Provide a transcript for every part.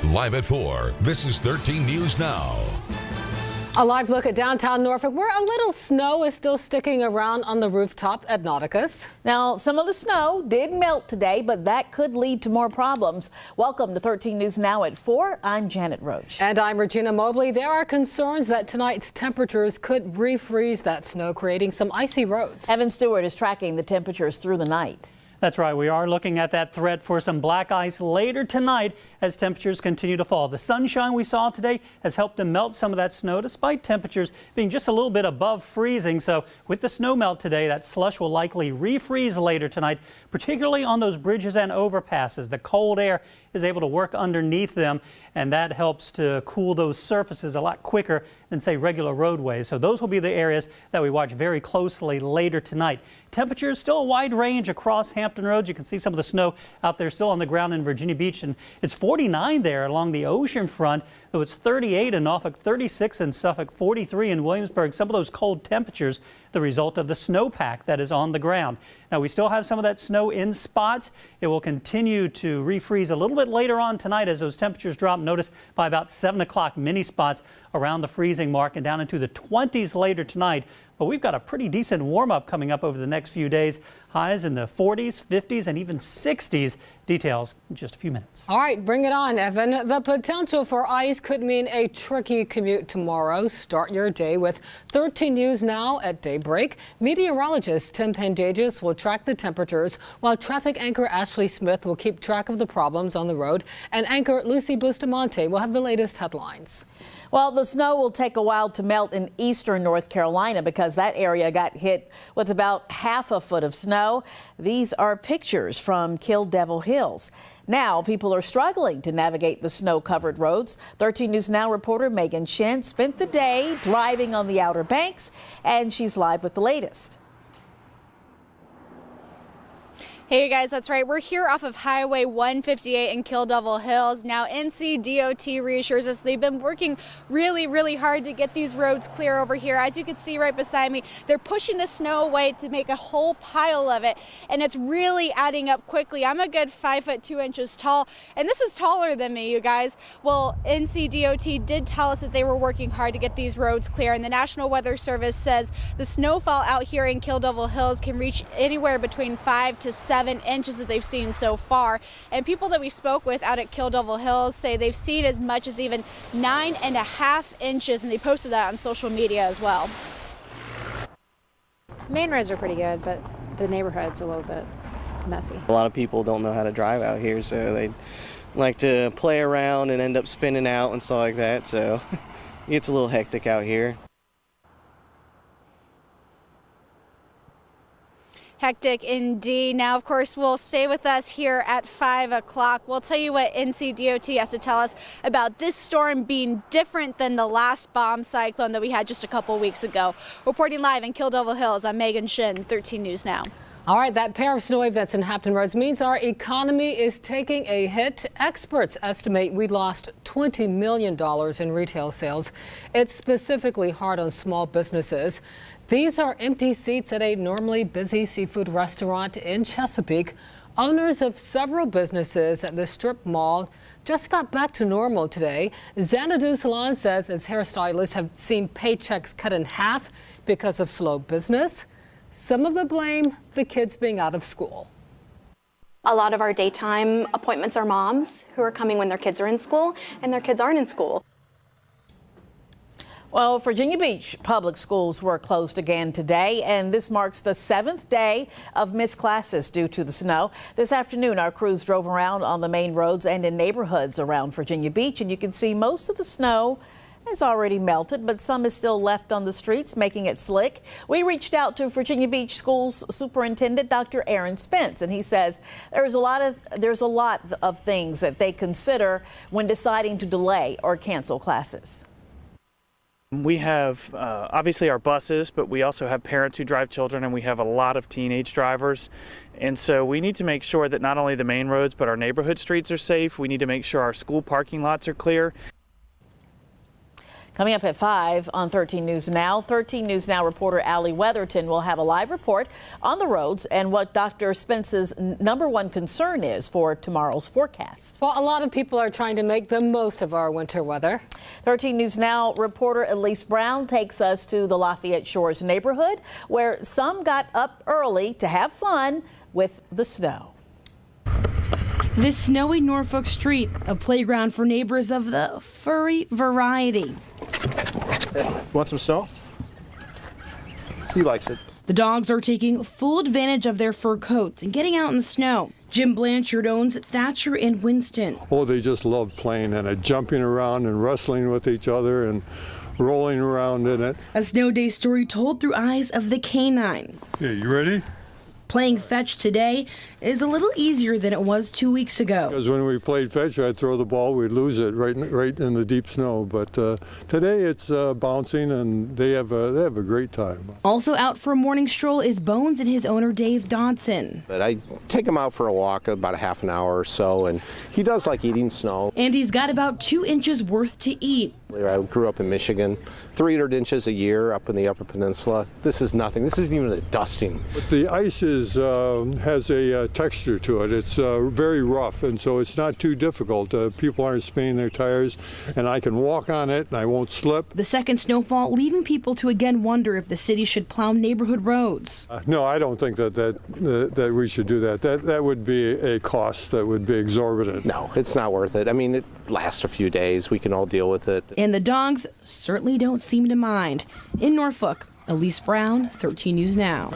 Live at 4, this is 13 News Now. A live look at downtown Norfolk, where a little snow is still sticking around on the rooftop at Nauticus. Now, some of the snow did melt today, but that could lead to more problems. Welcome to 13 News Now at 4. I'm Janet Roach. And I'm Regina Mobley. There are concerns that tonight's temperatures could refreeze that snow, creating some icy roads. Evan Stewart is tracking the temperatures through the night. That's right. We are looking at that threat for some black ice later tonight as temperatures continue to fall. The sunshine we saw today has helped to melt some of that snow despite temperatures being just a little bit above freezing. So with the snow melt today, that slush will likely refreeze later tonight, particularly on those bridges and overpasses. The cold air is able to work underneath them, and that helps to cool those surfaces a lot quicker than, say, regular roadways. So those will be the areas that we watch very closely later tonight. Temperatures still a wide range across Hampton Roads. You can see some of the snow out there still on the ground in Virginia Beach, and it's 49 there along the ocean front, though it's 38 in Norfolk, 36 in Suffolk, 43 in Williamsburg. Some of those cold temperatures, the result of the snowpack that is on the ground. Now, we still have some of that snow in spots. It will continue to refreeze a little bit later on tonight as those temperatures drop. Notice by about 7 o'clock, many spots around the freezing mark and down into the 20s later tonight. But we've got a pretty decent warm-up coming up over the next few days. Highs in the 40s, 50s, and even 60s. Details in just a few minutes. All right, bring it on, Evan. The potential for ice could mean a tricky commute tomorrow. Start your day with 13 News Now at daybreak. Meteorologist Tim Pandages will track the temperatures, while traffic anchor Ashley Smith will keep track of the problems on the road. And anchor Lucy Bustamante will have the latest headlines. Well, the snow will take a while to melt in eastern North Carolina because that area got hit with about half a foot of snow. These are pictures from Kill Devil Hills. Now, people are struggling to navigate the snow-covered roads. 13 News Now reporter Megan Shin spent the day driving on the Outer Banks, and she's live with the latest. Hey you guys, that's right. We're here off of Highway 158 in Kill Devil Hills. Now NCDOT reassures us they've been working really hard to get these roads clear over here. As you can see right beside me, they're pushing the snow away to make a whole pile of it, and it's really adding up quickly. I'm a good 5 foot 2 inches tall, and this is taller than me, you guys. Well, NCDOT did tell us that they were working hard to get these roads clear, and the National Weather Service says the snowfall out here in Kill Devil Hills can reach anywhere between 5 to 7 inches that they've seen so far. And people that we spoke with out at Kill Devil Hills say they've seen as much as even 9.5 inches, and they posted that on social media as well. Main roads are pretty good, but the neighborhood's a little bit messy. A lot of people don't know how to drive out here, so they like to play around and end up spinning out and stuff like that, so it's a little hectic out here. Hectic indeed. Now, of course, we'll stay with us here at 5 o'clock. We'll tell you what NCDOT has to tell us about this storm being different than the last bomb cyclone that we had just a couple weeks ago. Reporting live in Kill Devil Hills, I'm Megan Shin, 13 News Now. All right, that pair of snow wave that's in Hampton Roads means our economy is taking a hit. Experts estimate we lost $20 million in retail sales. It's specifically hard on small businesses. These are empty seats at a normally busy seafood restaurant in Chesapeake. Owners of several businesses at the strip mall just got back to normal today. Xanadu Salon says its hairstylists have seen paychecks cut in half because of slow business. Some of the blame, the kids being out of school. A lot of our daytime appointments are moms who are coming when their kids are in school and their kids aren't in school. Well, Virginia Beach public schools were closed again today, and this marks the 7th day of missed classes due to the snow. This afternoon, our crews drove around on the main roads and in neighborhoods around Virginia Beach, and you can see most of the snow has already melted, but some is still left on the streets, making it slick. We reached out to Virginia Beach Schools Superintendent Dr. Aaron Spence, and he says there's a lot of things that they consider when deciding to delay or cancel classes. We have obviously our buses, but we also have parents who drive children, and we have a lot of teenage drivers. And so we need to make sure that not only the main roads, but our neighborhood streets are safe. We need to make sure our school parking lots are clear. Coming up at 5 on 13 News Now, 13 News Now reporter Allie Weatherton will have a live report on the roads and what Dr. Spence's #1 concern is for tomorrow's forecast. Well, a lot of people are trying to make the most of our winter weather. 13 News Now reporter Elise Brown takes us to the Lafayette Shores neighborhood where some got up early to have fun with the snow. This snowy Norfolk street, a playground for neighbors of the furry variety. Want some snow? He likes it. The dogs are taking full advantage of their fur coats and getting out in the snow. Jim Blanchard owns Thatcher and Winston. Oh, they just love playing in it, jumping around and wrestling with each other and rolling around in it. A snow day story told through eyes of the canine. Okay, you ready? Playing fetch today is a little easier than it was 2 weeks ago. Because when we played fetch, I'd throw the ball, we'd lose it right in the deep snow. But today it's bouncing, and they have a great time. Also out for a morning stroll is Bones and his owner Dave Dodson. But I take him out for a walk about a half an hour or so, and he does like eating snow. And he's got about 2 inches worth to eat. I grew up in Michigan, 300 inches a year up in the Upper Peninsula. This is nothing. This isn't even a dusting. But the ice has a texture to it. It's very rough, and so it's not too difficult. People aren't spinning their tires, and I can walk on it, and I won't slip. The second snowfall leaving people to again wonder if the city should plow neighborhood roads. No, I don't think that we should do that. That would be a cost that would be exorbitant. No, it's not worth it. I mean, it lasts a few days. We can all deal with it. And the dogs certainly don't seem to mind. In Norfolk, Elise Brown, 13 News Now.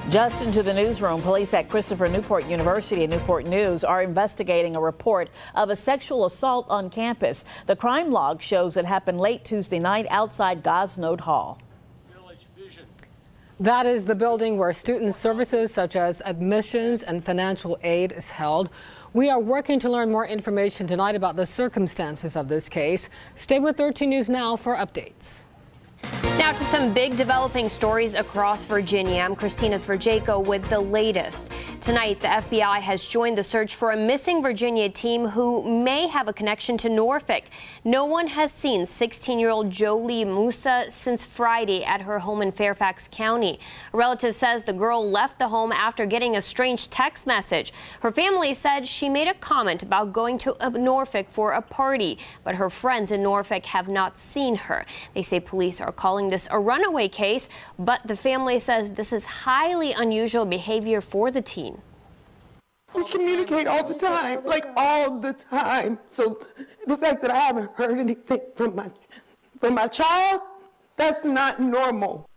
Just into the newsroom, police at Christopher Newport University and Newport News are investigating a report of a sexual assault on campus. The crime log shows it happened late Tuesday night outside Gosnode Hall. That is the building where student services such as admissions and financial aid is held. We are working to learn more information tonight about the circumstances of this case. Stay with 13 News Now for updates. Now to some big developing stories across Virginia. I'm Christina Sverjako with the latest. Tonight, the FBI has joined the search for a missing Virginia teen who may have a connection to Norfolk. No one has seen 16-year-old Jolie Musa since Friday at her home in Fairfax County. A relative says the girl left the home after getting a strange text message. Her family said she made a comment about going to Norfolk for a party, but her friends in Norfolk have not seen her. They say police are calling this a runaway case, but the family says this is highly unusual behavior for the teen. We communicate all the time, like all the time. So the fact that I haven't heard anything from my child, that's not normal.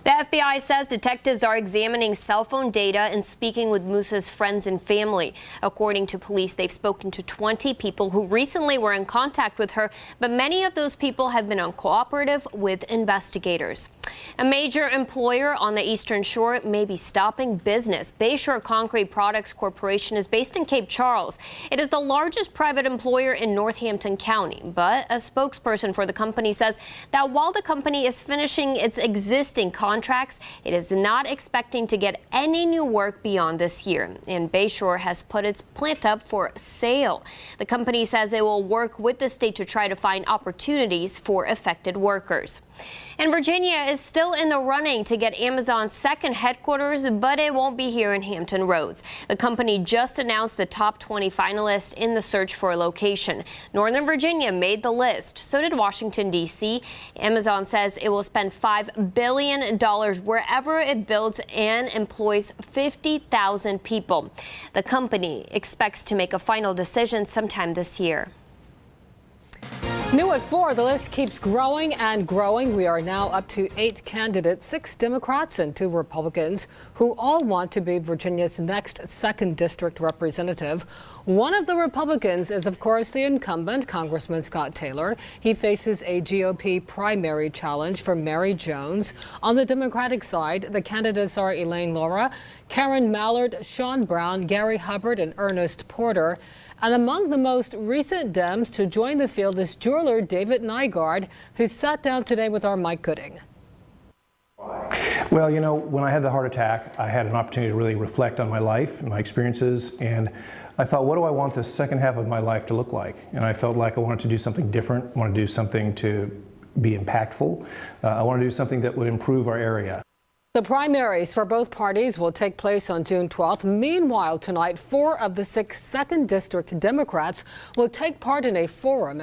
The FBI says detectives are examining cell phone data and speaking with Musa's friends and family. According to police, they've spoken to 20 people who recently were in contact with her, but many of those people have been uncooperative with investigators. A major employer on the Eastern Shore may be stopping business. Bayshore Concrete Products Corporation is based in Cape Charles. It is the largest private employer in Northampton County, but a spokesperson for the company says that while the company is finishing its existing contracts, it is not expecting to get any new work beyond this year. And Bayshore has put its plant up for sale. The company says it will work with the state to try to find opportunities for affected workers. And Virginia is still in the running to get Amazon's second headquarters, but it won't be here in Hampton Roads. The company just announced the top 20 finalists in the search for a location. Northern Virginia made the list. So did Washington, D.C. Amazon says it will spend $5 billion wherever it builds and employs 50,000 people. The company expects to make a final decision sometime this year. New at 4, the list keeps growing and growing. We are now up to 8 candidates, 6 Democrats and 2 Republicans, who all want to be Virginia's next 2nd District representative. One of the Republicans is, of course, the incumbent, Congressman Scott Taylor. He faces a GOP primary challenge from Mary Jones. On the Democratic side, the candidates are Elaine Laura, Karen Mallard, Sean Brown, Gary Hubbard, and Ernest Porter. And among the most recent Dems to join the field is jeweler David Nygaard, who sat down today with our Mike Gooding. Well, you know, when I had the heart attack, I had an opportunity to really reflect on my life and my experiences, and I thought, what do I want the second half of my life to look like? And I felt like I wanted to do something different, I wanted to do something to be impactful. I wanted to do something that would improve our area. The primaries for both parties will take place on June 12th. Meanwhile, tonight, 4 of the 6 2nd District Democrats will take part in a forum.